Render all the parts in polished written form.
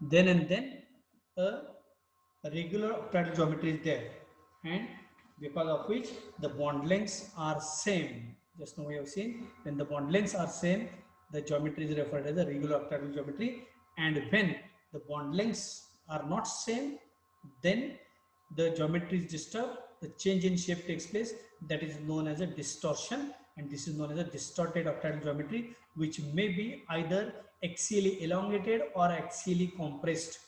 then and then a regular octahedral geometry is there, and because of which the bond lengths are same. Just now we have seen when the bond lengths are same, the geometry is referred as the regular octahedral geometry, and when the bond lengths are not same, then the geometry is disturbed, the change in shape takes place, that is known as a distortion, and this is known as a distorted octahedral geometry, which may be either axially elongated or axially compressed.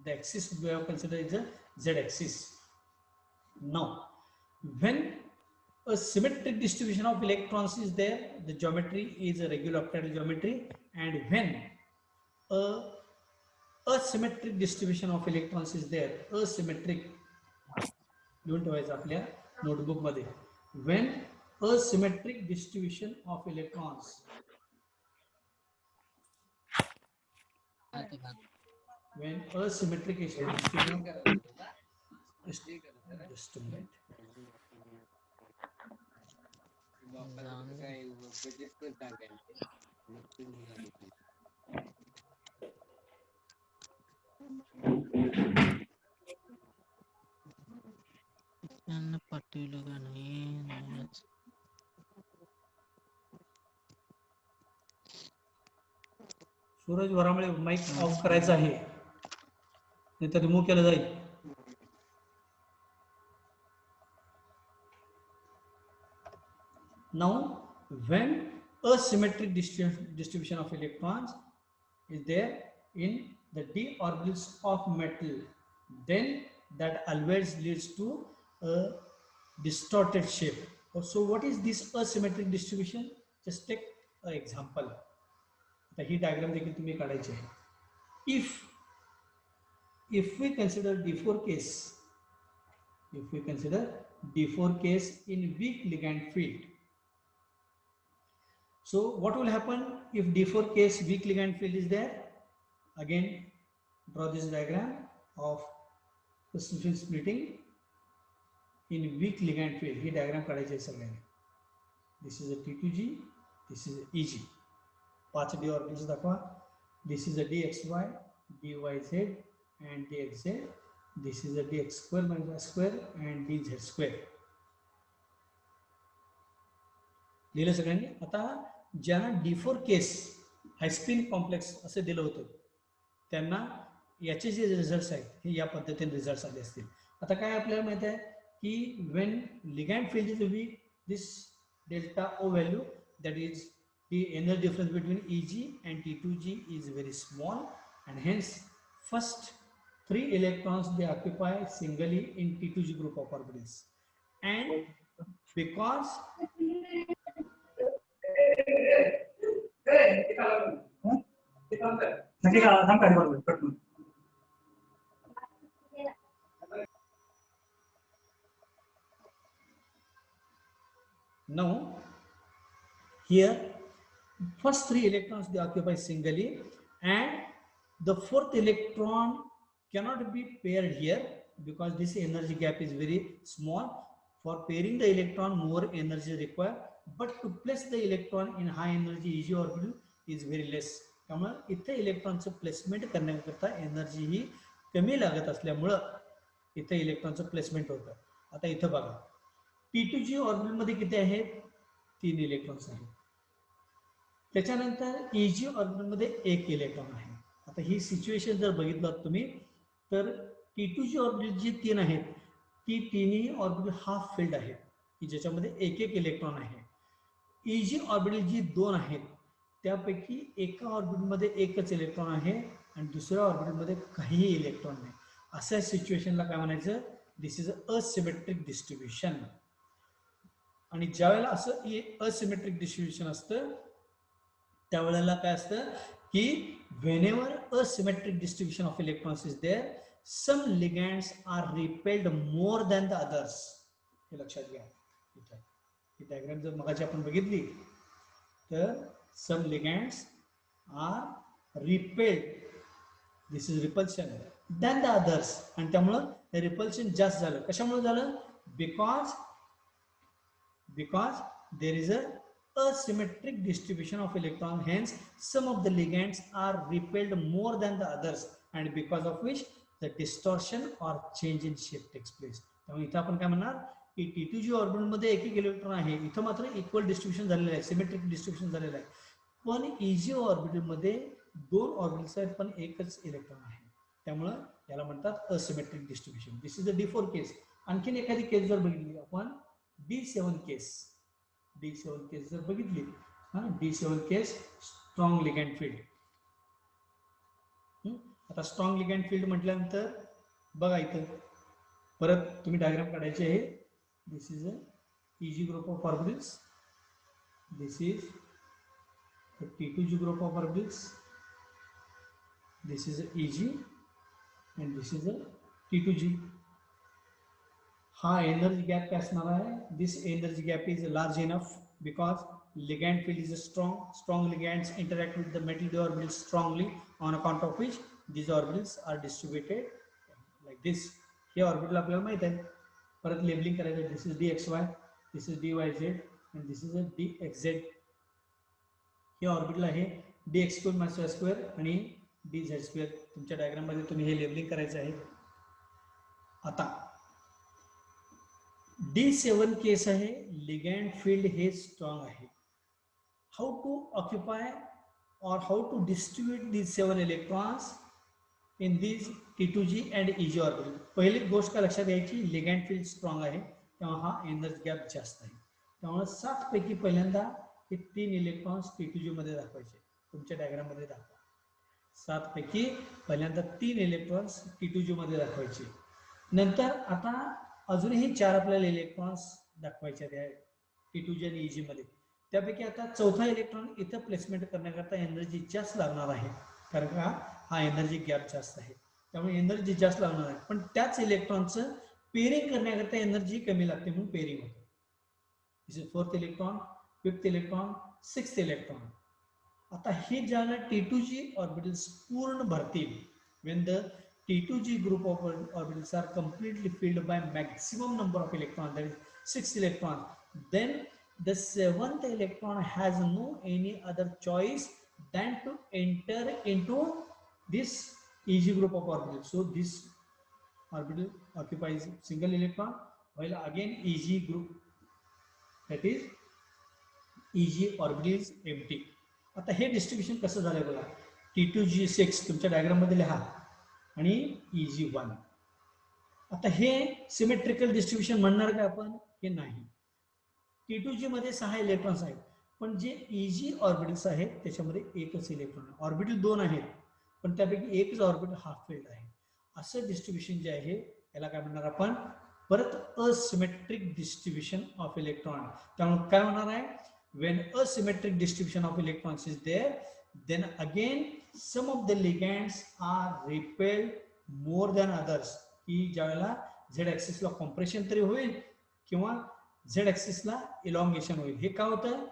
The axis we have considered is a z-axis. Now, when a symmetric distribution of electrons is there, the geometry is a regular octahedral geometry, and when a asymmetric distribution of electrons is there, asymmetric, लिहून ठेवायचं आपल्या notebook मध्ये, when asymmetric distribution of electrons, when asymmetric distribution, just a minute, पट्टी लगा नहीं Suraj वरामुळे mic of करायचा आहे, नाहीतर रिमूव्ह केलं जाईल. Now, when asymmetric distribution of electrons is there in the d orbitals of metal, then that always leads to a distorted shape. So what is this asymmetric distribution? Just take an example. आता ही diagram देखील तुम्ही काढायची आहे. If we consider D4 case, if we consider D4 case in weak ligand field, so what will happen if D4 case weak ligand field is there? Again, draw this diagram of crystal field splitting in weak ligand field. He diagram काढायचे आहे सगळ्यांनी. This is a T2G, this is a EG. 5 d orbitals दाखवा. This is a dxy, dyz and dxz. This is a dx square minus y square and dz square. लिहिलं सगळ्यांनी. आता ज्यांना D4 केस हायस्पिन complex असे दिलं होतं त्यांना याचे जे रिझल्ट्स आहेत हे या पद्धतीने रिझल्ट्स आले असतील. आता काय आपल्याला माहिती आहे की when ligand field is weak, this delta o value, that is the energy difference between Eg and T2G is very small, and hence first 3 electrons they occupy singly in T2G group of orbitals, and because now here first 3 electrons they occupy singly, and the 4th electron cannot be paired here because this energy gap is very small. For pairing the electron more energy required, but to place the electron in high energy Eg orbital is very less. त्यामुळे इथे इलेक्ट्रॉनचं placement करण्याकरता energy ही कमी लागत असल्यामुळं इथे इलेक्ट्रॉनचं placement होतं. आता इथं बघा T2G ऑर्बिटल मध्ये किती आहेत? 3 इलेक्ट्रॉन्स आहेत. त्याच्यानंतर Eg ऑर्बिटल मध्ये 1 इलेक्ट्रॉन आहे. आता ही सिच्युएशन जर बघितलं तुम्ही तर T2G ऑर्बिटल जी 3 आहेत ती तिन्ही ऑर्बिटल हाफ फिल्ड आहेत की ज्याच्यामध्ये 1-1 इलेक्ट्रॉन आहे. Eg ऑर्बिटल जी 2 आहेत त्यापैकी एका ऑर्बिटमध्ये एकच इलेक्ट्रॉन आहे आणि दुसऱ्या ऑर्बिटमध्ये काहीही इलेक्ट्रॉन नाही. अशा सिच्युएशनला काय म्हणायचं? दिस इज अ असिमेट्रिक डिस्ट्रीब्युशन. आणि ज्या वेळेला असं असिमेट्रिक डिस्ट्रीब्युशन असतं त्यावेळेला काय असतं की whenever asymmetric distribution of electrons is there, some ligands are repelled more than the others. हे लक्षात घ्या. ही डायग्राम जर मगाची आपण बघितली तर some ligands are repelled, this is repulsion, than the others, आणि त्यामुळं हे रिपल्शन जास्त झालं. कशामुळे झालं? because there is a asymmetric distribution of electron, hence some of the ligands are repelled more than the others, and because of which the distortion or change in shape takes place. त्यामुळे इथं आपण काय म्हणणार की T2G orbital मध्ये एक एक electron आहे, इथं मात्र इक्वल डिस्ट्रीब्युशन झालेलं आहे, सिमेट्रिक डिस्ट्रीब्युशन झालेलं आहे. पण EG ऑर्बिटल मध्ये दोन ऑर्बिटल्स आहेत पण एकच इलेक्ट्रॉन आहे, त्यामुळं याला म्हणतात asymmetric distribution. This is the D4 केस. आणखीन एखादी केस जर बघितली आपण D7 केस, D7 केस जर बघितली, D7 case strong ligand field. आता स्ट्रॉंग लिगॅंड फील्ड म्हटल्यानंतर बघा इथं परत तुम्ही डायग्राम काढायचे आहे. This is a EG group of orbitals, this is the T2G group of orbitals, this is a EG and this is a T2G. हा energy gap काय असणार आहे? This energy gap is large enough because ligand field is strong ligands interact with the metal d orbitals strongly, on account of which these orbitals are distributed like this. हे orbital आपल्याला माहित आहे, परत labelling करायचं. This is DXY, this is DYZ and this is a DXZ. हे orbital आहे DX2 आणि DZ2. तुमच्या डायग्राम मध्ये तुम्ही हे लेबलिंग करायचं आहे. आता D7 केस आहे, लिगॅंड फील्ड हे स्ट्रॉंग आहे. How to occupy or how to distribute these 7 electrons in these T2G and EG orbital. पहिली गोष्ट काय लक्षात घ्यायची, लिगॅंड फील्ड स्ट्रॉंग आहे तेव्हा हा एनर्जी गॅप जास्त आहे. त्यामुळे 7 पैकी पहिल्यांदा हे 3 इलेक्ट्रॉन्स T2G मध्ये दाखवायचे. तुमच्या डायग्राम मध्ये दाखवा. 7 पैकी पहिल्यांदा 3 इलेक्ट्रॉन्स T2G मध्ये दाखवायचे. नंतर आता अजूनही 4 आपल्याला इलेक्ट्रॉन्स दाखवायचे आहेत T2G आणि EG मध्ये. त्यापैकी आता चौथा इलेक्ट्रॉन इथं प्लेसमेंट करण्याकरता एनर्जी जास्त लागणार आहे, कारण का हा एनर्जी गॅप जास्त आहे, त्यामुळे एनर्जी जास्त लागणार आहे. पण त्याच इलेक्ट्रॉनचं पेअरिंग करण्याकरता एनर्जी कमी लागते म्हणून पेअरिंग होतं. This is 4th electron, 5th electron, 6th electron. आता हे ज्याला T2G ऑर्बिटल्स पूर्ण भरतील, when the T2G group of orbitals are completely filled by maximum number of electrons, that is 6 electrons, then the 7th electron has no any other choice than to enter into this EG group of orbitals. So this orbital occupies single electron, while again EG group, that is EG orbital is empty. आता हे distribution कसं झालंय बघा. T2G6 तुमच्या diagram मध्ये लिहा आणि EG1. आता हे सिमेट्रिकल डिस्ट्रीब्युशन म्हणणार का आपण? हे नाही. T2G मध्ये 6 इलेक्ट्रॉन्स आहेत, पण जे EG ऑर्बिटल्स आहेत त्याच्यामध्ये एकच इलेक्ट्रॉन आहे. ऑर्बिटल 2 आहेत पण त्यापैकी एकच ऑर्बिटल हाफ फिल्ड आहे. असं डिस्ट्रीब्युशन जे आहे याला काय म्हणणार आपण? परत असिमेट्रिक डिस्ट्रीब्युशन ऑफ इलेक्ट्रॉन. त्यामुळे काय होणार आहे? when asymmetric distribution of electrons is there, then again some of the ligands are repelled more than others. की ज्यावेळेला z axis ला कॉम्प्रेशन तरी होईल किंवा z axis ला इलॉंगेशन होईल. हे काय होतं?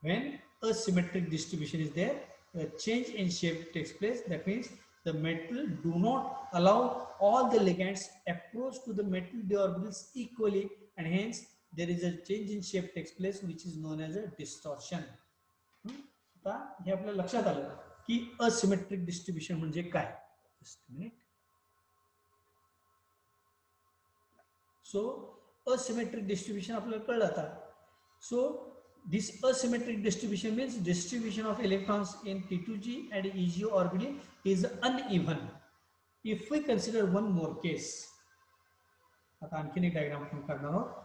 when asymmetric distribution is there, a change in shape takes place. That means the metal do not allow all the ligands approach to the metal d orbitals equally, and hence there is a change in shape takes place which is known as a distortion. आता हे आपल्या लक्षात आलं की asymmetric distribution म्हणजे काय. Just minute. So asymmetric distribution आपल्याला कळलं आता. So this asymmetric distribution means distribution of electrons in T2G and EG orbital is uneven. If we consider one more case, आता आणखीन एक डायग्राम आपण काढणार आहोत.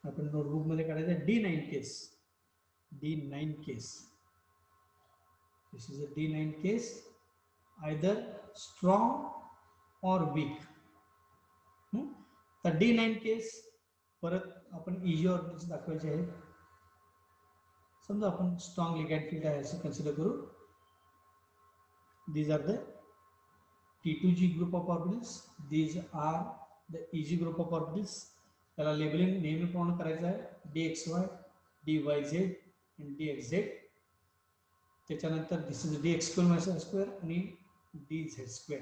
आपण नोटबुक मध्ये काढायचं D9 case. D9 case. This is a D9 case, either strong or weak. तर D9 केस परत आपण EG ऑर्बिटल्स दाखवायचे आहेत. समजा आपण स्ट्रॉंग लिगॅंड फील्ड आहे असं कन्सिडर करू. These are the T2G group of orbitals. These are the EG group of orbitals. त्याला लेबलिंग नेहमीप्रमाणे करायचं आहे. DXY, DYZ आणि DXZ. त्याच्यानंतर दिस इज DX2 आणि DZ2.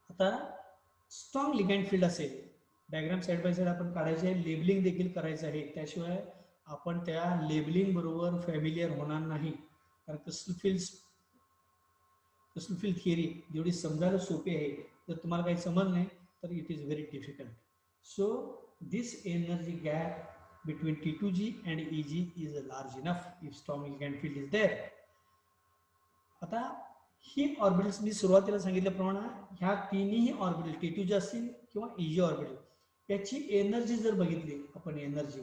आता स्ट्रॉंग लिगॅंड फील्ड असेल, डायग्राम साइड बाय साइड आपण काढायचे आहे, लेबलिंग देखील करायचं आहे. त्याशिवाय आपण त्या लेबलिंग बरोबर फॅमिलियर होणार नाही, कारण क्रिस्टल थिअरी जेवढी समजायला सोपी आहे, जर तुम्हाला काही समज नाही तर it is very difficult. So this energy gap between T2G and EG is large enough if strong Lagrange field is there. आता ही ऑर्बिटल्स मी सुरुवातीला सांगितल्याप्रमाणे ह्या तिन्ही ऑर्बिटल T2G असतील किंवा EG ऑर्बिटल याची एनर्जी जर बघितली आपण, एनर्जी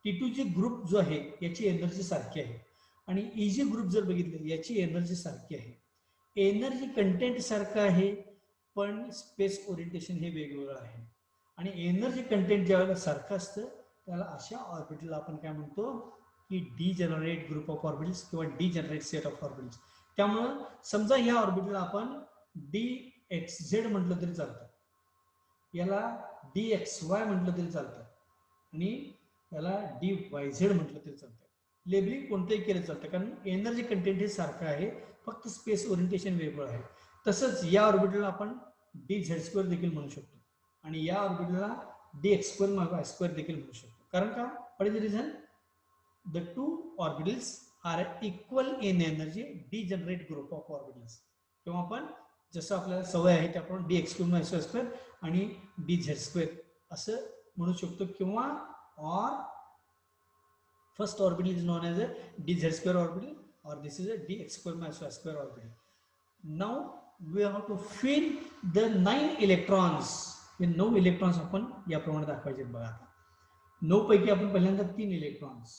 T2G ग्रुप जो आहे याची एनर्जी सारखी आहे आणि EG ग्रुप जर बघितले याची एनर्जी सारखी आहे. एनर्जी कंटेंट सारखं आहे पण स्पेस ओरिएंटेशन हे वेगवेगळं आहे. आणि एनर्जी कंटेंट ज्यावेळेला सारखं असतं त्याला अशा ऑर्बिटलला आपण काय म्हणतो की डिजनरेट ग्रुप ऑफ ऑर्बिटल्स किंवा डिजनरेट सेट ऑफ ऑर्बिटल्स. त्यामुळं समजा या ऑर्बिटलला आपण DXZ म्हटलं तरी चालतं, याला DXY म्हटलं तरी चालतं आणि याला DYZ म्हटलं तरी चालतं. लेबलिंग कोणतंही केलं चालतं कारण एनर्जी कंटेंट हे सारखं आहे, फक्त स्पेस ओरिएंटेशन वेगळं आहे. तसंच या ऑर्बिटलला आपण DZ² देखील म्हणू शकतो आणि या ऑर्बिटलला DX² देखील म्हणू शकतो. कारण का? What is the reason? The two orbitals are equal in energy, degenerate group of orbitals. किंवा आपण जसं आपल्याला सवय आहे त्याप्रमाणे DX² आणि DZ² असं म्हणू शकतो. किंवा or first orbital is known as a DZ² orbital or this is a DX² orbital. Now we have to fill the 9 electrons. हे 9 इलेक्ट्रॉन्स आपण याप्रमाणे दाखवायचे बघा. आता 9 पैकी आपण पहिल्यांदा 3 इलेक्ट्रॉन्स,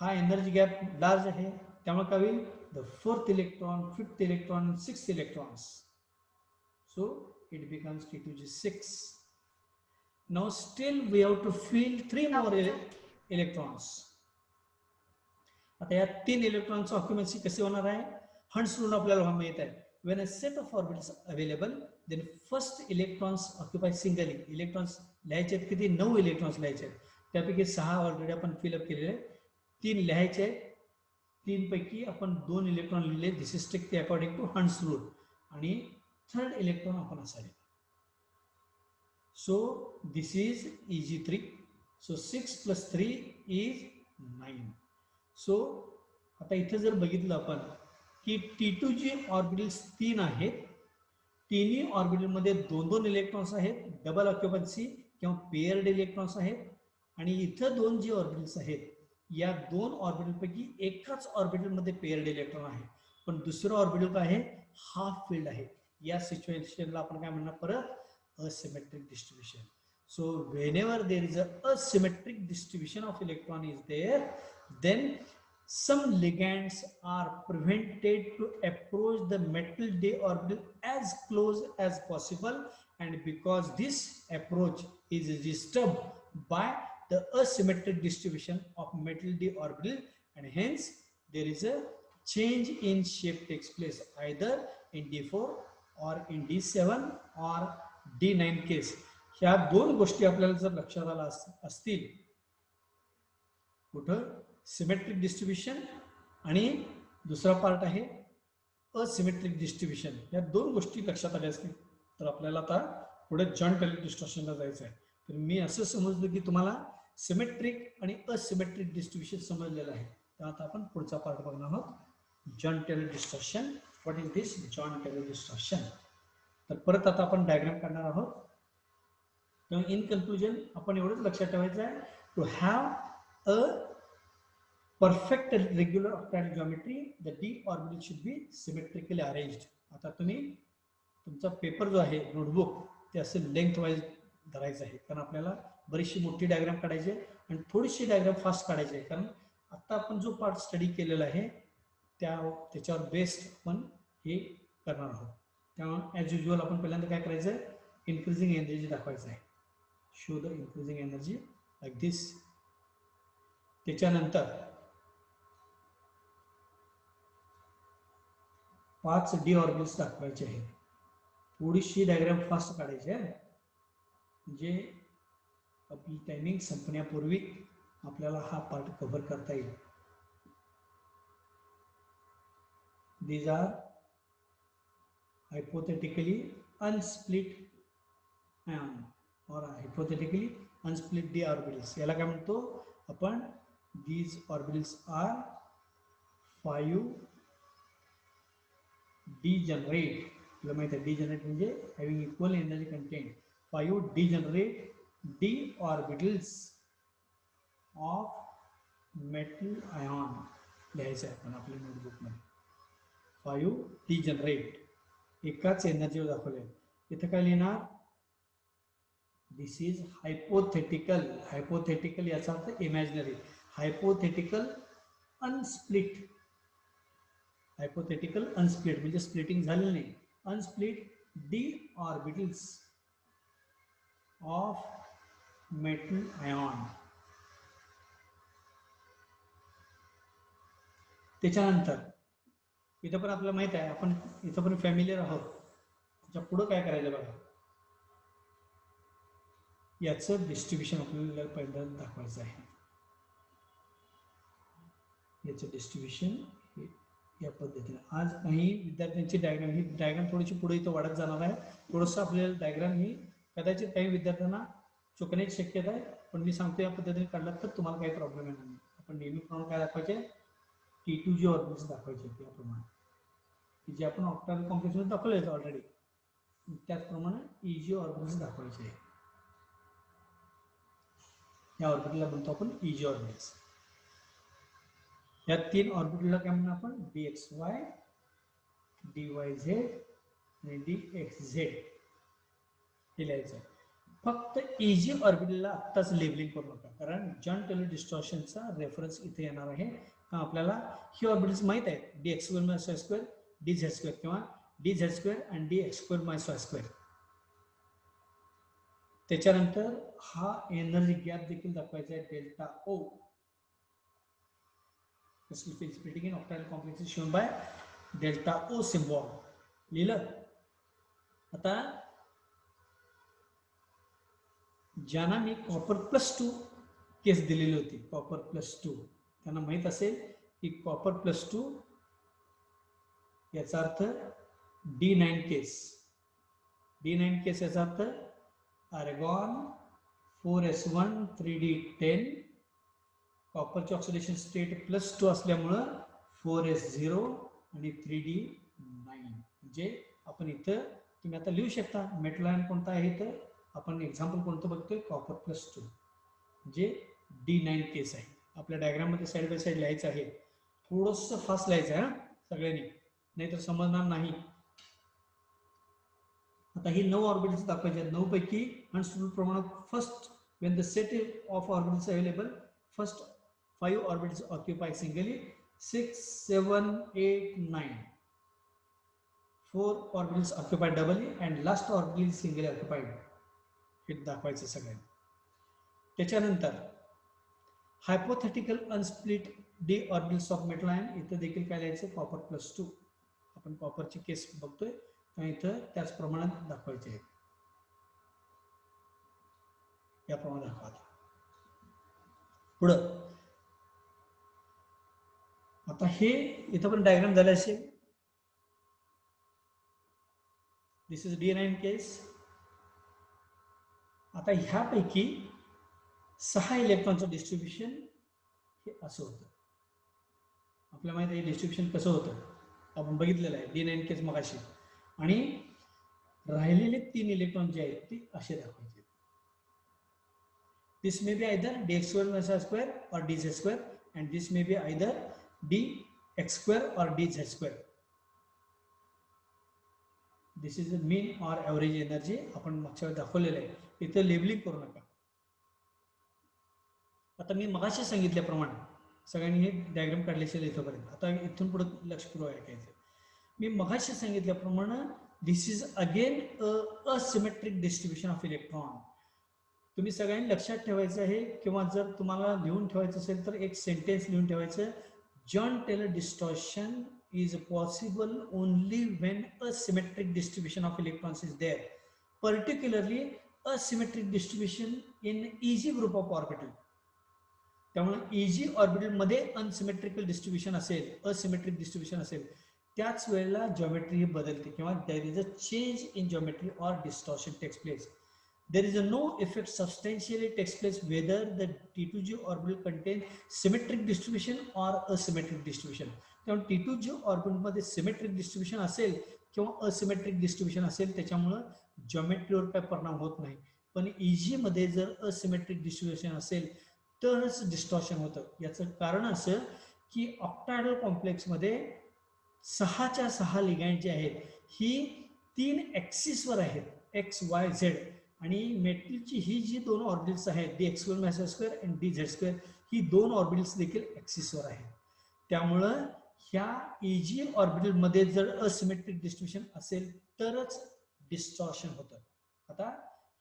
हा एनर्जी गॅप लार्ज आहे त्यामुळे काय होईल, the 4th electron, 5th electron, 6th electrons. So it becomes T2G6. Now still we have to fill 3 more electrons. आता या 3 इलेक्ट्रॉनचं ऑक्युपन्सी कसे होणार आहे? हंट्स रूल आपल्याला माहित आहे. When a set of orbitals available, then first electrons occupy singly. Electrons लिहायचे आहेत किती? 9 इलेक्ट्रॉन्स लिहायचे आहेत. त्यापैकी 6 ऑलरेडी आपण फिलअप केलेले आहेत, 3 लिहायचे आहेत. 3 पैकी आपण 2 इलेक्ट्रॉन लिहिले. This is strictly according to Hund's rule. आणि 3rd इलेक्ट्रॉन आपण असा लिहिला. So this is EG3. So 6 plus 3 is 9. So आता इथे जर बघितलं आपण की T2G ऑर्बिटल्स 3 आहेत, तिन्ही ऑर्बिटलमध्ये 2-2 इलेक्ट्रॉन्स आहेत, डबल ऑक्युपन्सी किंवा पेअर्ड इलेक्ट्रॉन्स आहेत. आणि इथं 2 जे ऑर्बिटल्स आहेत या 2 ऑर्बिटलपैकी एकाच ऑर्बिटलमध्ये पेअर्ड इलेक्ट्रॉन आहे, पण दुसरं ऑर्बिटल काय आहे? हाफ फिल्ड आहे. या सिच्युएशनला आपण काय म्हणणार? परत asymmetric distribution. So whenever there is a asymmetric distribution of electron is there, then some ligands are prevented to approach the metal d orbital as close as possible, and because this approach is disturbed by the asymmetric distribution of metal d orbital, and hence there is a change in shape takes place either in D4 or in D7 or D9 केस. ह्या 2 गोष्टी आपल्याला जर लक्षात आल्या असतील, कुठं symmetric distribution आणि दुसरा पार्ट आहे असिमेट्रिक डिस्ट्रीब्युशन, या 2 गोष्टी लक्षात आल्या असतील तर आपल्याला आता पुढे जॉइंट टेलर डिस्टॉर्शनला जायचं आहे. तर मी असं समजलं की तुम्हाला सिमेट्रिक आणि असिमेट्रिक डिस्ट्रीब्युशन समजलेलं आहे. तर आता आपण पुढचा पार्ट बघणार आहोत, joint Teller distortion. What is this joint Teller distortion? तर परत आता आपण डायग्राम काढणार आहोत. तर इन कन्क्लुजन आपण एवढंच लक्षात ठेवायचं आहे, to have a perfect regular octal geometry the d orbital should be symmetrically arranged. आता तुम्ही तुमचा पेपर जो आहे नोटबुक ते असं लेंथ वाईज धरायचं आहे, कारण आपल्याला बरीचशी मोठी डायग्राम काढायची आहे आणि थोडीशी डायग्राम फास्ट काढायची आहे, कारण आता आपण जो पार्ट स्टडी केलेला आहे त्याच्यावर बेस्ड आपण हे करणार आहोत. त्यामुळे ॲज युजल आपण पहिल्यांदा काय करायचं आहे, इन्क्रीजिंग एनर्जी दाखवायचं आहे. Show the increasing energy like this. त्याच्यानंतर 5 डी ऑर्बिटल्स दाखवायचे आहे. थोडीशी डायग्राम फास्ट काढायची आहे म्हणजे आपली टायमिंग संपण्यापूर्वी आपल्याला हा पार्ट कव्हर करता येईल. These are hypothetically unsplit ion or hypothetically unsplit d orbitals. याला काय म्हणतो आपण, दीज ऑर्बिटल्स आर 5 डिजनरेट. तुला माहिती आहे डिजनरेट म्हणजे having equal energy content. 5 degenerate D orbitals of metal ion लिहायचं आहे आपण आपल्या नोटबुकमध्ये. 5 डिजनरेट एकाच एनर्जीवर दाखवले. इथं काय लिहिणार, दिस इज हायपोथेटिकल. हायपोथेटिकल याचा अर्थ imaginary. Hypothetical unsplit. Hypothetical unsplit म्हणजे स्प्लिटिंग झालेलं नाही. Unsplit d orbitals of metal ion. त्याच्यानंतर इथं पण आपल्याला माहित आहे, आपण इथं पण फॅमिलियर आहोत. त्याच्या पुढं काय करायचं बघा, याचं डिस्ट्रीब्युशन आपल्याला पहिल्यांदा दाखवायचं आहे. याचं डिस्ट्रीब्युशन या पद्धतीने. आज काही विद्यार्थ्यांची डायग्राम, ही डायग्राम थोडीशी पुढे इथं वाढत जाणार आहे. थोडंसं आपल्याला डायग्राम ही कदाचित काही विद्यार्थ्यांना चुकण्याची शक्यता आहे, पण मी सांगतो या पद्धतीने काढलात तर तुम्हाला काही प्रॉब्लेम येणार नाही. आपण नेहमीप्रमाणे काय दाखवायचे, T2G ऑर्बिटल्स दाखवायचे याप्रमाणे, जे आपण ऑक्टायडल कॉम्प्लेक्समध्ये दाखवले आहेत ऑलरेडी. त्याचप्रमाणे EG ऑर्बिटल्स दाखवायचे. या ऑर्बिटलला म्हणतो आपण EG ऑर्बिटल्स. या 3 ऑर्बिटलला काय म्हणतो आपण, DXY, DYZ आणि DXZ हे लिहायचं. फक्त EG ऑर्बिटलला आत्ताच लेबलिंग करू नका, कारण जॉइंट टेलर डिस्टॉर्शनचा रेफरन्स इथे येणार आहे. आपल्याला ही ऑर्बिटल्स माहित आहे, dx2 - dz2 किंवा dz2 आणि dx2 - त्याच्यानंतर हा एनर्जी गॅप देखील दाखवायचा आहे, delta O. Splitting in octahedral complex is shown by delta O symbol. लिहिलं. आता ज्यांना मी कॉपर +2 केस दिलेली होती, कॉपर +2, त्यांना माहित असेल की कॉपर +2 याचा अर्थ D9 केस. D9 केस याचा अर्थ argon 4s1 3d10. कॉपरची oxidation state +2 असल्यामुळं 4s0 आणि 3d9. म्हणजे आपण इथं तुम्ही आता लिहू शकता मेटल आयन कोणता आहे, तर आपण एक्झाम्पल कोणतं बघतोय, कॉपर +2 म्हणजे D9 केस आहे. आपल्या डायग्राममध्ये साईड बाय साईड लिहायचं आहे. थोडंसं फास्ट लिहायचं आहे सगळ्यांनी, नाहीतर समजणार नाही. आता ही 9 ऑर्बिटल्स दाखवायचे आहेत. 9 पैकी अनस्टेबल प्रमाणात first when the set of orbitals available, first 5 orbitals occupy singly, 6, 7, 8, 9. 4 orbitals occupy doubly and last orbital is singly occupied. हे दाखवायचं सगळ्यांनी. त्याच्यानंतर hypothetical unsplit d orbitals of metal ion. इथं देखील काय लिहायचं, कॉपर +2. आपण कॉपरची केस बघतोय आणि इथं त्याच प्रमाणात दाखवायचे आहे. याप्रमाणे दाखवा. पुढं आता हे इथं पण डायग्राम झाले असेल. दिस इज D9 केस. आता ह्यापैकी 6 इलेक्ट्रॉनचं डिस्ट्रीब्युशन हे असं होतं. आपल्याला माहिती आहे डिस्ट्रीब्युशन कसं होतं, आपण बघितलेलं आहे D9 केस मगाशी. आणि राहिलेले 3 इलेक्ट्रॉन जे आहेत ते असे दाखवायचे. This may be either dx2 or dz2, and this may be either dx2 or dz2. This is the mean or average energy. आपण मागच्या वेळी दाखवलेलं आहे. इथं लेबलिंग करू नका. आता मी मगाशी सांगितल्याप्रमाणे सगळ्यांनी हे डायग्राम काढले असेल इथंपर्यंत. आता इथून पुढे लक्ष करू ऐकायचं. मी मगाशी सांगितल्याप्रमाणे this is again a symmetric distribution of electron. तुम्ही सगळ्यांनी लक्षात ठेवायचं आहे, किंवा जर तुम्हाला लिहून ठेवायचं असेल तर एक सेंटेन्स लिहून ठेवायचं, Jahn Teller distortion is possible only when a symmetric distribution of electrons is there, particularly a symmetric distribution in EG group of orbital. त्यामुळे EG ऑर्बिटल मध्ये अनसिमेट्रिकल डिस्ट्रीब्युशन असेल, असिमेट्रिक डिस्ट्रीब्युशन असेल, त्याच वेळेला जॉमेट्री बदलते किंवा there is a change in geometry or distortion takes place. there is a no effect substantially takes place whether the T2G orbital contains symmetric distribution or asymmetric distribution. त्यामुळे T2G orbital मध्ये symmetric distribution असेल किंवा asymmetric distribution असेल त्याच्यामुळे जॉमेट्रीवर काय परिणाम होत नाही. पण EG मध्ये जर असिमेट्रिक डिस्ट्रीब्युशन असेल तरच डिस्टॉर्शन होतं. याचं कारण असं की ऑक्टाहेड्रल कॉम्प्लेक्स मध्ये 6च्या 6 लिगँड जे आहेत ही 3 ऍक्सिसवर आहेत, एक्स वाय झेड. आणि मेटलची ही जी दोन ऑर्बिटल्स आहेत dx² - आणि dz² ही दोन ऑर्बिटल्स देखील ऍक्सिसवर आहेत. त्यामुळं ह्या EG ऑर्बिटल मध्ये जर असिमेट्रिक डिस्ट्रीब्युशन असेल तरच डिस्टॉर्शन होतं. आता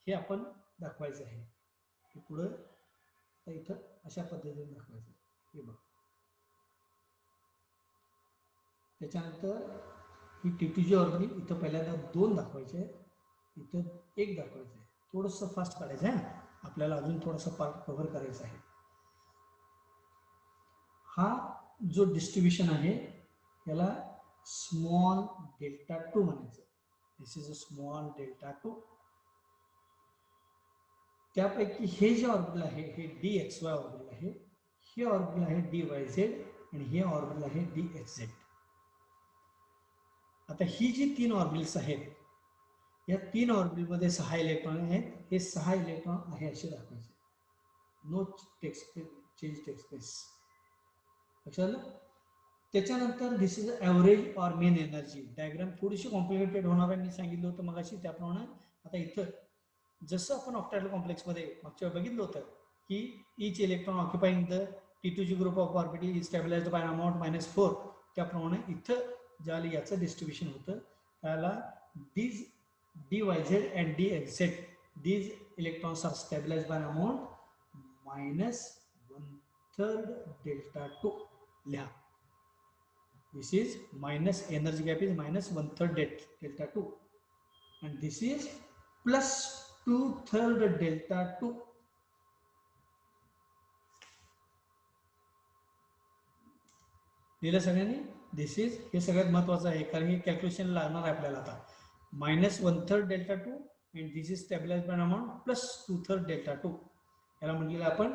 हे आपण दाखवायचं आहे. पुढं इथं अशा पद्धतीने दाखवायचं. हे बघ, त्याच्यानंतर ही T2G ऑर्बिटल इथं पहिल्यांदा 2 दाखवायचे, इथं 1 दाखवायचं आहे. थोडंसं फास्ट काढायचं आहे, आपल्याला अजून थोडासा पार्ट कव्हर करायचा आहे. हा जो डिस्ट्रीब्युशन आहे याला स्मॉल डेल्टा 2 म्हणायचं. दिस इज अ स्मॉल डेल्टा 2. त्यापैकी हे जे ऑर्बिटल आहे हे dxy ऑर्बिटल आहे, हे ऑर्बिटल आहे dyz आणि हे ऑर्बिटल आहे dxz. आता ही जी 3 ऑर्बिटल्स आहेत या 3 ऑर्बिटल मध्ये 6 इलेक्ट्रॉन आहेत. हे 6 इलेक्ट्रॉन आहे असे दाखवायचे. No change takes place. लक्षात आलं? त्याच्यानंतर this is average or mean energy. Diagram थोडीशी कॉम्प्लिकेटेड होणार आहे, मी सांगितलं होतं मगाशी त्याप्रमाणे. आता इथं जसं आपण ऑक्टाहेड्रल कॉम्प्लेक्स मध्ये मागच्या बघितलं होतं की each electron occupying the T2G group of orbital is stabilised by amount -4. त्याप्रमाणे इथं ज्याला याचं डिस्ट्रीब्युशन होतं त्याला these dyz and dxz, these electrons are stabilized by an amount -1/3 delta 2. लिहा. This is minus energy gap is -1/3 delta 2 and this is plus 2/3 delta 2. दिलं सगळ्यांनी? दिस is, हे सगळ्यात महत्वाचं आहे कारण हे कॅल्क्युलेशन लागणार आहे आपल्याला. आता -1/3 delta 2 and this is stabilized by an amount plus 2/3 delta 2. याला म्हटलेलं आपण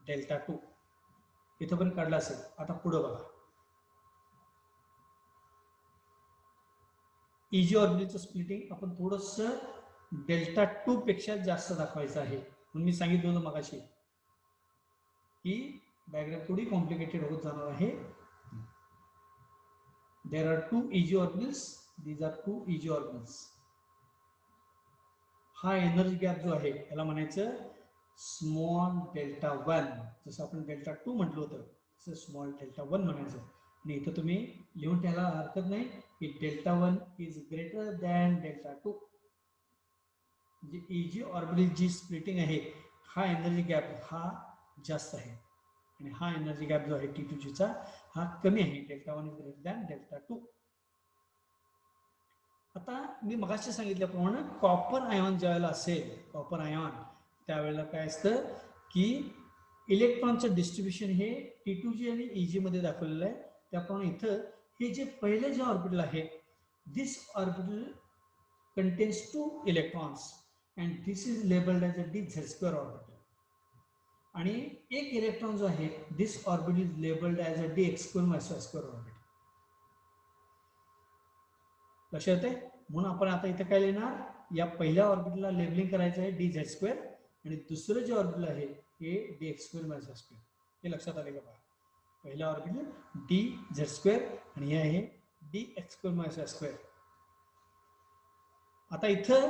डेल्टा 2. इथं पण काढलं असेल. आता पुढं बघा, EG ऑर्बिटलचं स्प्लिटिंग आपण थोडंसं डेल्टा 2 पेक्षा जास्त दाखवायचं आहे. म्हणून मी सांगितलं होतं मगाशी की डायग्राम थोडी कॉम्प्लिकेटेड होत जाणार आहे. There are 2 EG orbitals. These are 2 EG orbitals. हा एनर्जी गॅप जो आहे याला म्हणायचं स्मॉल डेल्टा 1. जसं आपण डेल्टा 2 म्हटलं होतं तसं स्मॉल डेल्टा 1 म्हणायचं. आणि इथं तुम्ही लिहून ठेवायला हरकत नाही की delta 1 is greater than delta 2. म्हणजे EG ऑर्बिटल जी स्प्लिटिंग आहे हा एनर्जी गॅप हा जास्त आहे आणि हा एनर्जी गॅप जो आहे T2G चा हा कमी आहे. Delta 1 is greater than delta 2. आता मी मगाशी सांगितल्याप्रमाणे कॉपर आयॉन ज्यावेळेला असेल, कॉपर आयॉन त्यावेळेला काय असतं की इलेक्ट्रॉनचं डिस्ट्रीब्युशन हे T2G आणि EG मध्ये दाखवलेलं आहे. त्याप्रमाणे इथं हे जे पहिले जे ऑर्बिटल आहे this orbital contains 2 electrons and this is labelled as a dz² orbital. आणि एक इलेक्ट्रॉन जो आहे this orbital is labelled as a dx² orbital. लक्षात आहे? म्हणून आपण आता इथं काय लिहिणार, या पहिल्या ऑर्बिटलला लेबलिंग करायचं आहे dz² आणि दुसरं जे ऑर्बिटल आहे हे dx². हे लक्षात आले का? बघा, पहिला ऑर्बिटल dz² आणि हे आहे dx². आता इथं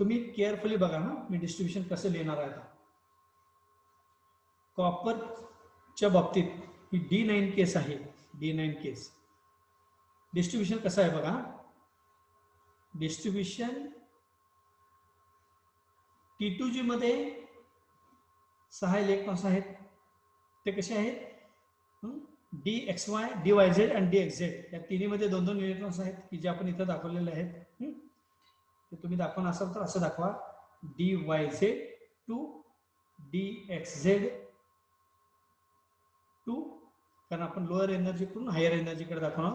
तुम्ही केअरफुली बघा ना मी डिस्ट्रीब्युशन कसं लिहिणार आहे. आता कॉपरच्या बाबतीत ही D9 केस आहे. D9 केस डिस्ट्रीब्युशन कसं आहे बघा. डिस्ट्रीब्युशन T2G मध्ये 6 इलेक्ट्रॉन्स आहेत. ते कसे आहेत? dxy, dyz आणि dxz या तिन्हीमध्ये 2-2 इलेक्ट्रॉन्स आहेत की जे आपण इथं दाखवलेले आहेत. ते तुम्ही दाखवणार असाल तर असं दाखवा dyz to dxz टू, कारण आपण लोअर एनर्जी कडून हायर एनर्जीकडे दाखवणार.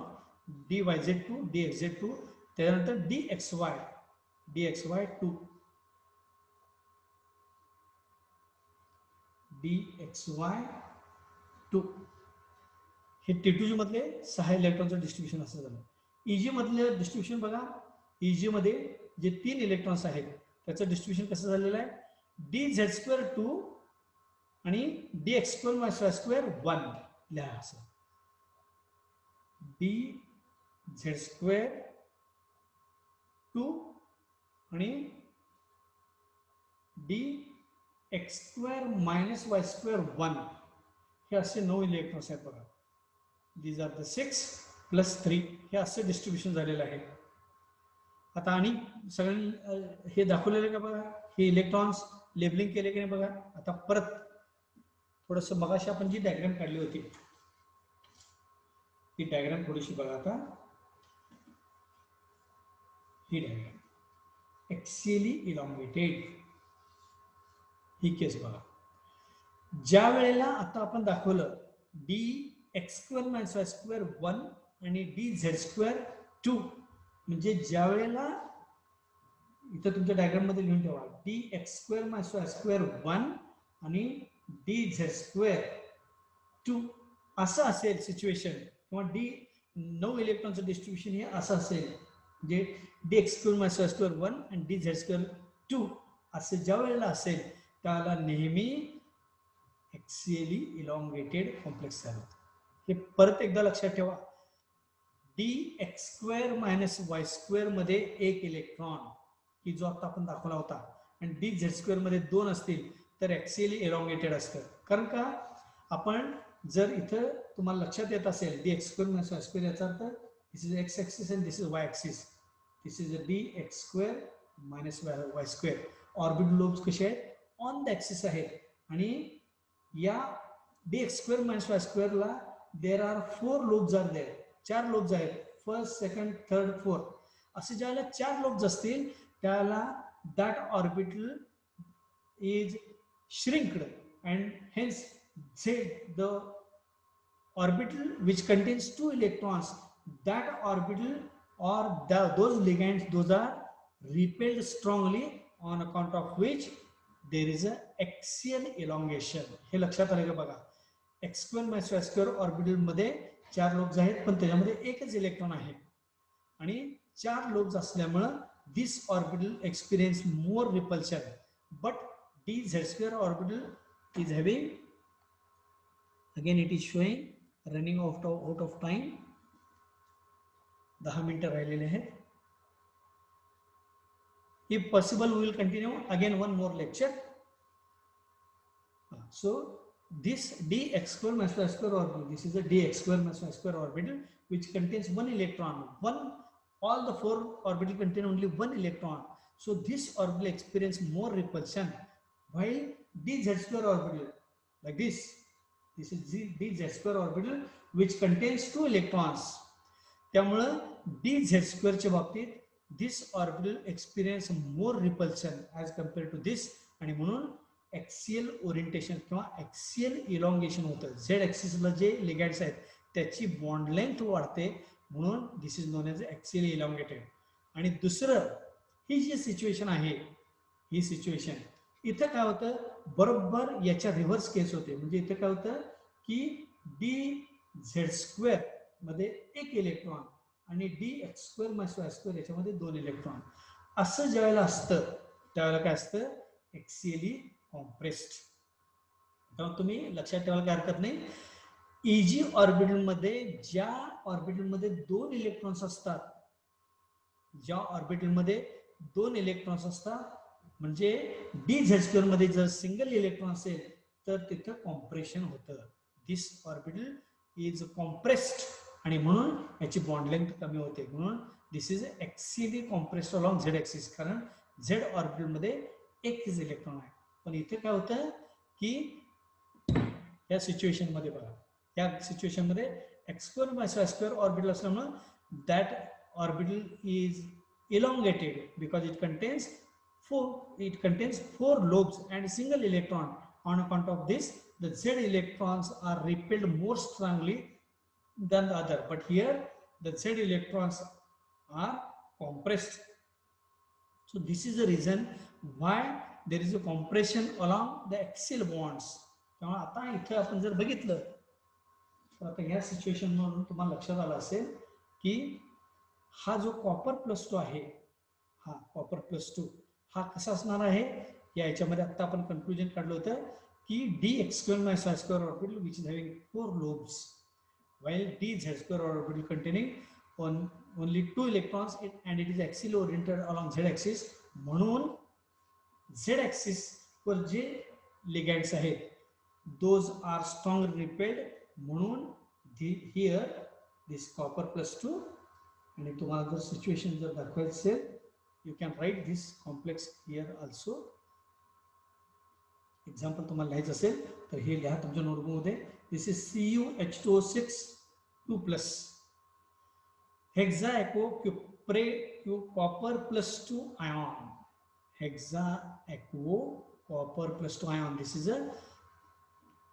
dyz टू dxz टू, त्यानंतर dxy टू dxy2. हे T2G मधले 6 इलेक्ट्रॉनचं डिस्ट्रीब्युशन असं झालं. Eg मधलं डिस्ट्रीब्युशन बघा. Eg मध्ये जे 3 इलेक्ट्रॉन्स आहेत त्याचं डिस्ट्रीब्युशन कसं झालेलं आहे, dz2 आणि dx2 - 1 लिहा असं. dz2 आणि dx2 - y2 1 हे असे 9 इलेक्ट्रॉन्स आहेत बघा. दीज आर द 6 + 3 हे असं डिस्ट्रीब्युशन झालेलं आहे. आता आणि सगळ्यांनी हे दाखवलेलं का बघा, हे इलेक्ट्रॉन्स लेबलिंग केले की नाही बघा. आता परत थोडंसं मगाशी आपण जी डायग्राम काढली होती ती डायग्राम थोडीशी बघा. आता ही डायग्राम एक्सियली इलॉंगेटेड ही केस बघा. ज्या वेळेला आता आपण दाखवलं dx2 - y2 1 आणि dz2 2, म्हणजे ज्या वेळेला इथं तुमच्या डायग्राम मध्ये लिहून ठेवा dx2 - y2 1 आणि dz2 2 असं असेल सिच्युएशन, किंवा 9 इलेक्ट्रॉनचं डिस्ट्रीब्युशन हे असं असेल, म्हणजे dx2 - y2 1 आणि dz2 2 असं ज्या वेळेला असेल त्याला नेहमी एक्सियली इलॉंगेटेड कॉम्प्लेक्स झालं. हे परत एकदा लक्षात ठेवा. dx2 - y2 मध्ये एक इलेक्ट्रॉन की जो आता आपण दाखवला होता आणि dz2 मध्ये 2 असतील तर एक्सियली इलॉंगेटेड असतं. कारण का, आपण जर इथं तुम्हाला लक्षात येत असेल dx2 - y2 याचा earth this is x axis आणि this is y axis. This is dx2 - y2. Orbital lobes कसे आहेत, ऑन द ॲक्सिस आहेत. आणि या dx2 - y2 ला there are 4 lobes are there. 4 lobes आहेत, फर्स्ट, सेकंड, थर्ड, फोर्थ. असे ज्याला 4 लोब्स असतील त्याला that orbital is shrinked and hence the orbital which contains 2 electrons, that orbital or those ligands, those are repelled strongly on account of which there is a axial elongation. हे लक्षात आलं का बघा. x2 - y2 orbital मध्ये 4 lobes आहेत पण त्याच्यामध्ये एकच इलेक्ट्रॉन आहे आणि 4 लोब्स असल्यामुळे this orbital experience more repulsion, but dz2 orbital is having, again it is showing running out of time. 10 मिनिटं राहिलेले आहेत. If possible we will continue again one more lecture. So this dx2 - y2 orbital, this is a dx2 - y2 orbital which contains one electron. All the 4 orbital contain only one electron. So this orbital experience more repulsion, while dz2 orbital like this is dz2 orbital which contains 2 electrons. त्यामुळे dz2 च्या बाबतीत this orbital experience more repulsion as compared to this, आणि म्हणून axial orientation किंवा axial elongation होतं. Z ॲक्सिसला जे ligands आहेत त्याची बॉन्ड लेंथ वाढते, म्हणून this is known as axial elongated. आणि दुसरं, ही जी सिच्युएशन आहे, ही सिच्युएशन इथं काय होतं, बरोबर याच्या रिव्हर्स केस होते. म्हणजे इथं काय होतं की dz2 मध्ये एक इलेक्ट्रॉन आणि dx2 - y2 याच्यामध्ये 2 इलेक्ट्रॉन. असं ज्यावेळेला असतं त्यावेळेला काय असतं, एक्सियली कॉम्प्रेस्ड. तेव्हा तुम्ही लक्षात ठेवायला काही हरकत नाही. Eg ऑर्बिटल मध्ये ज्या ऑर्बिटल मध्ये 2 इलेक्ट्रॉन्स असतात, ज्या ऑर्बिटल मध्ये 2 इलेक्ट्रॉन्स असतात, म्हणजे dz2 मध्ये जर सिंगल इलेक्ट्रॉन असेल तर तिथं कॉम्प्रेशन होतं. दिस ऑर्बिटल इज कॉम्प्रेस्ड आणि म्हणून याची बॉन्ड लेंथ कमी होते. म्हणून this is axially compressed along z axis, कारण झेड ऑर्बिटल मध्ये एकच इलेक्ट्रॉन आहे. पण इथे काय होतं की या सिच्युएशन मध्ये बघा, या सिच्युएशन मध्ये x2 - y2 ऑर्बिटल असल्यामुळे that orbital is elongated because it contains 4 lobes and single electron. On account of this, the z electrons are repelled more strongly than the other, but here the z electrons are compressed. So this is the reason why there is a compression along the axial bonds. त्यामुळे आता इथे आपण जर बघितलं तर आता ह्या situation मधून तुम्हाला लक्षात आलं असेल की हा जो कॉपर प्लस 2 आहे, हा कॉपर प्लस 2 हा कसा असणार आहे, याच्यामध्ये आता आपण कन्क्लुजन काढलं होतं की D x square minus Y square orbital which is having 4 lobes while d z square orbital containing only 2 electrons and it is axially oriented along z axis. म्हणून z axis वर जे लिगँड्स आहेत those are strongly repelled. म्हणून here this copper plus 2 आणि तुम्हाला जर situation जर दाखवायचं असेल you can write this complex here also. Example तुम्हाला लिहायचं असेल तर हे लिहा तुमच्या नोटबुकमध्ये. This is CuH2O6 2+ hexa aqua क्युप्रे क्यू copper plus 2 ion. Hexa aqua copper plus 2 ion. This is a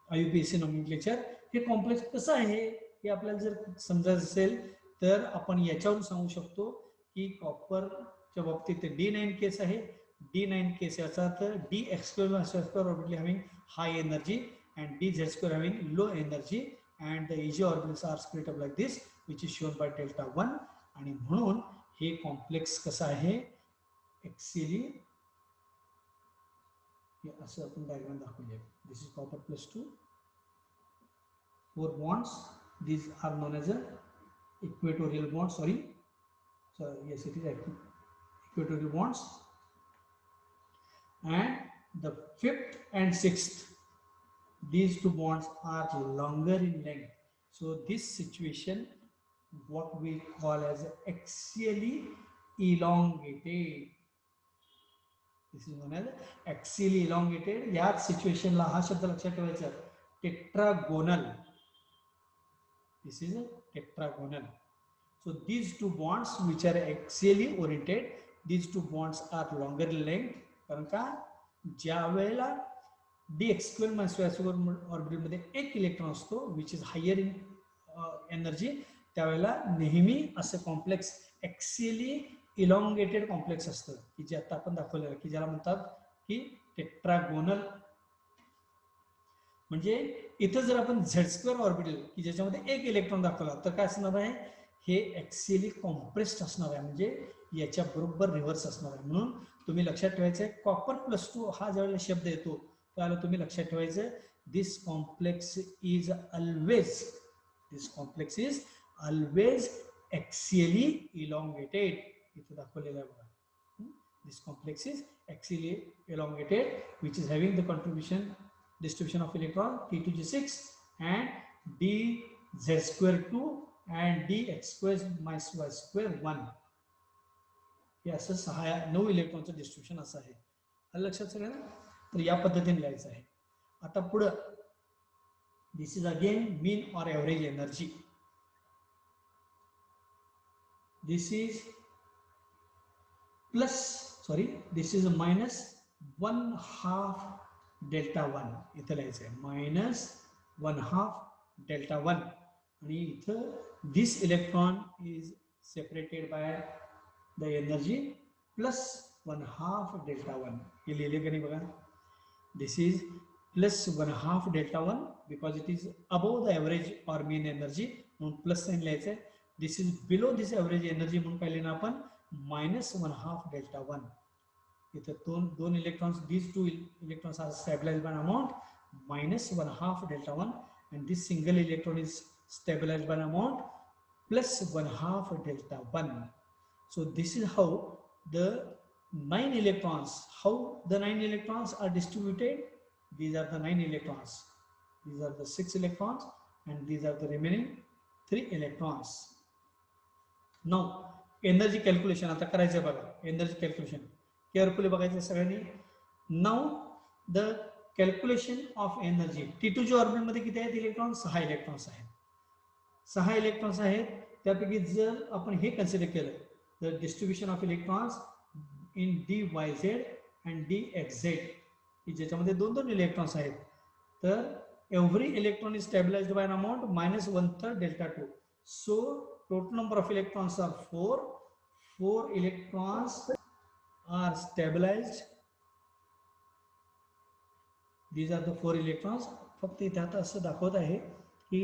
IUPAC nomenclature. हे कॉम्प्लेक्स कसं आहे हे आपल्याला जर समजायचं असेल तर आपण याच्यावरून सांगू शकतो की कॉपरच्या बाबतीत D9 केस आहे. D9 केस याचा अर्थ dx square orbital having high energy and dz square having low energy and the EG orbitals are split up like this which is shown by delta 1. आणि म्हणून हे कॉम्प्लेक्स कसं आहे एक्सिली असं आपण डायग्राम दाखवूया. This is copper plus 2 4 bonds. These are known as a equatorial bonds. So yes, it is equatorial bonds. And the fifth and sixth, these two bonds are longer in length. So this situation what we call as axially elongated. This is known as axially elongated. याच सिच्युएशनला हा शब्द लक्षात ठेवायचा tetragonal. This is a tetragonal. So these two bonds which are axially oriented, these two bonds are longer in length. कारण का ज्या वेळेला dx square minus y square orbital मध्ये एक इलेक्ट्रॉन असतो which is higher in energy, त्यावेळेला नेहमी असं कॉम्प्लेक्स एक्सियली इलॉंगेटेड कॉम्प्लेक्स असतं की जे आता आपण दाखवलेलं की ज्याला म्हणतात की टेट्रागोनल. म्हणजे इथं जर आपण झेड स्क्वेअर ऑर्बिटल की ज्याच्यामध्ये एक इलेक्ट्रॉन दाखवला तर काय असणार आहे, हे एक्सियली कॉम्प्रेस्ड असणार आहे, म्हणजे याच्या बरोबर रिव्हर्स असणार आहे. म्हणून तुम्ही लक्षात ठेवायचं आहे कॉपर प्लस 2 हा ज्यावेळेला शब्द येतो त्यावेळेला तुम्ही लक्षात ठेवायचं this complex is always axially elongated. इथे दाखवलेलं आहे बघा. This complex is axially elongated which is having the contribution distribution of electron T2G6 and dz square 2 and dx square minus y square 1. हे असं 9 इलेक्ट्रॉनचं डिस्ट्रीब्युशन असं आहे. आलं लक्षात सगळ्यांना? तर या पद्धतीने लिहायचं आहे. आता पुढं this is again mean or average energy. This is this is minus 1/2 delta 1. इथं लिहायचं आहे मायनस 1/2 डेल्टा 1 आणि इथं this electron is separated by the energy plus 1/2 delta 1. हे लिहिले का नाही बघा. This is plus 1/2 delta 1 because it is above the average or mean energy म्हणून प्लस साइन लिहायचं आहे. This is below this average energy म्हणून काय लिहिणार आपण मायनस 1/2 डेल्टा 1. इथं दोन electrons these two electrons are stabilized by an amount minus 1/2 delta 1 and this single electron is stabilized by an amount plus 1/2 delta 1. So this is how the 9 electrons are distributed. These are the 9 electrons, these are the 6 electrons and these are the remaining 3 electrons. Now energy calculation आता करायचं बघा. Energy calculation carefully बघायचं सगळ्यांनी. Now the calculation of energy. T2 orbital मध्ये किती आहेत electron? 6 electrons आहेत. 6 electrons आहेत. त्यापैकी जर आपण हे कन्सिडर केलं the distribution of electrons in DYZ and DXZ की ज्याच्यामध्ये 2 इलेक्ट्रॉन्स आहेत तर every electron is stabilised by an amount minus 1/3 delta 2. So total number of electrons are 4 electrons are stabilized. These are the 4 electrons फक्त इथे आता असं दाखवत आहे की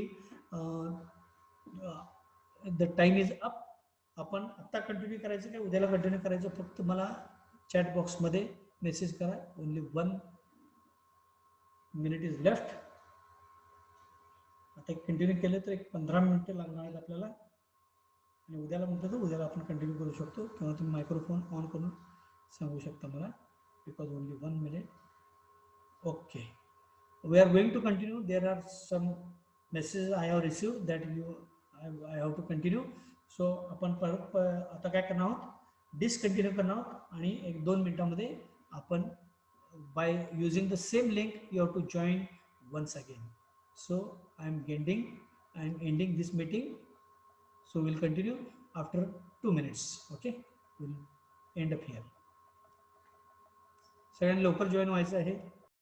द टाइम इज अप. आपण आत्ता कंटिन्यू करायचं काय उद्याला कंटिन्यू करायचं, फक्त मला चॅट बॉक्समध्ये मेसेज करा. Only 1 minute is left. आता कंटिन्यू केलं तर एक 15 मिनिटं लागणार आहेत आपल्याला, आणि उद्याला म्हटलं तर उद्याला आपण कंटिन्यू करू शकतो, किंवा तुम्ही मायक्रोफोन ऑन करून सांगू शकता मला, because only 1 minute. Okay, we are going to continue. There are some messages I have received that I have to continue. So आपण परत आता काय करणार आहोत, डिसकंटिन्यू करणार आहोत, आणि 1-2 मिनिटांमध्ये आपण by using the same link you have to join once again. So I am ending this meeting. So we'll continue after 2 minutes. Okay, we'll end up here. सगळ्यांनी लवकर जॉईन व्हायचं आहे.